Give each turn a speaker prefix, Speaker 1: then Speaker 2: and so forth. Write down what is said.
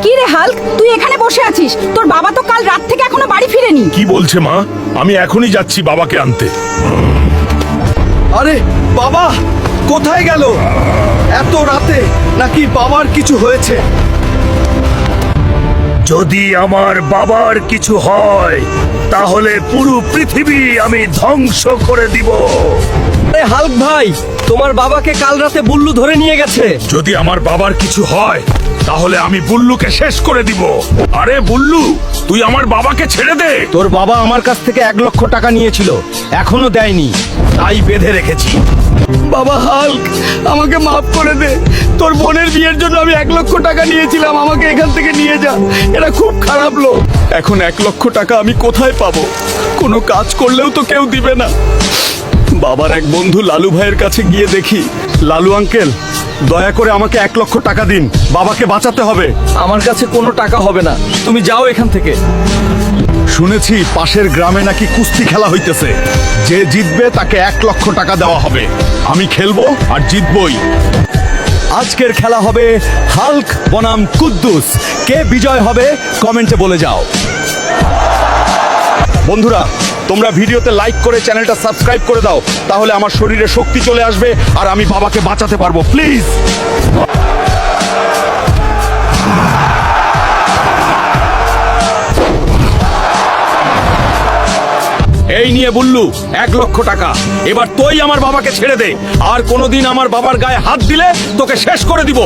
Speaker 1: কি রে হাল্ক, তুই এখানে বসে আছিস? তোর বাবা তো কাল রাত থেকে এখনো বাড়ি ফিরেনি।
Speaker 2: কি বলছে মা? আমি এখনই যাচ্ছি বাবাকে আনতে।
Speaker 3: আরে বাবা কোথায় গেল এত রাতে? নাকি বাবার কিছু হয়েছে?
Speaker 2: যদি আমার বাবার কিছু হয় তাহলে পুরো পৃথিবী আমি ধ্বংস করে দিব।
Speaker 3: আরে হাল্ক ভাই, তোমার বাবাকে কাল রাতে বুল্লু ধরে নিয়ে গেছে।
Speaker 2: যদি আমার বাবার কিছু হয় তাহলে আমি বুল্লুকে শেষ করে দিব। আরে বুল্লু, তুই আমার বাবাকে ছেড়ে দে।
Speaker 3: তোর বাবা আমার কাছ থেকে 1,00,000 টাকা নিয়েছিল, এখনো দেয়নি, তাই বেঁধে রেখেছি। বাবা হাল্ক, আমাকে মাফ করে দে। তোর বোনের বিয়ের জন্য আমি 1,00,000 টাকা নিয়েছিলাম, আমাকে এখান থেকে নিয়ে যা। এরা খুব খারাপ লোক। এখন 1,00,000 টাকা আমি কোথায় পাবো? কোনো কাজ করলেও তো কেউ দিবে না। বাবার এক বন্ধু লালু ভাইয়ের কাছে গিয়ে দেখি, লালু আঙ্কেল দয়া করে আমাকে 1,00,000 টাকা দিন, বাবাকে বাঁচাতে হবে। আমার কাছে কোনো টাকা হবে না, তুমি যাও এখান থেকে। শুনেছি পাশের গ্রামে নাকি কুস্তি খেলা হইতেছে, যে জিতবে তাকে 1,00,000 টাকা দেওয়া হবে। আমি খেলবো আর জিতবই। আজকের খেলা হবে হাল্ক বনাম কুদ্দুস। কে বিজয় হবে কমেন্টে বলে যাও। বন্ধুরা, তোমরা ভিডিওতে লাইক করে চ্যানেলটা সাবস্ক্রাইব করে দাও, তাহলে আমার শরীরে শক্তি চলে আসবে আর আমি বাবাকে বাঁচাতে পারবো। প্লিজ। এই নিয়ে বুল্লু 1,00,000 টাকা। এবার তুই আমার বাবাকে ছেড়ে দে, আর কোনোদিন আমার বাবার গায়ে হাত দিলে তোকে শেষ করে দিব।